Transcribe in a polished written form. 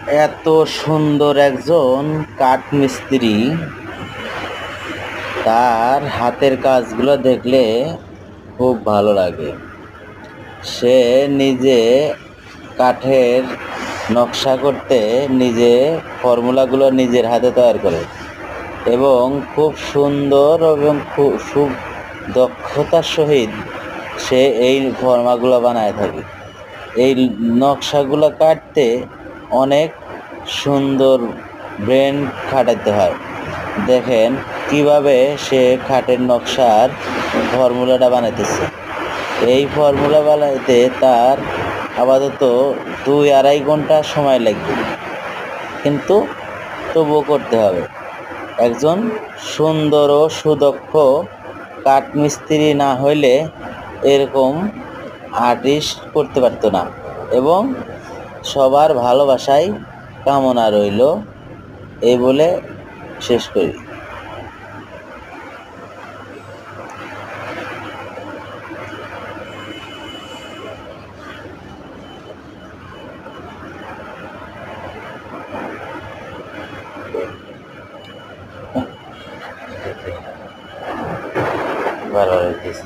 এত সুন্দর একজন কাঠমিস্ত্রি, তার হাতের কাজগুলো দেখলে খুব ভালো লাগে। সে নিজে কাঠের নকশা করতে নিজে ফর্মুলাগুলো নিজের হাতে তৈরি করে এবং খুব সুন্দর এবং খুব দক্ষতার সহিত সে এই ফর্মাগুলো বানায় থাকে। এই নকশাগুলো কাটতে অনেক সুন্দর ব্রেন খাটাতে হয়। দেখেন কিভাবে সে খাটের নকশার ফর্মুলাটা বানাইতেছে। এই ফর্মুলা বানাইতে তার আপাতত 2-2.5 ঘন্টা সময় লাগবে, কিন্তু তবুও করতে হবে। একজন সুন্দর ও সুদক্ষ কাঠমিস্ত্রি না হইলে এরকম আর্টিস্ট করতে পারতো না। এবং সবার ভালোবাসাই কামনা রইল, এই বলে শেষ করি। ভালো হইতেছে।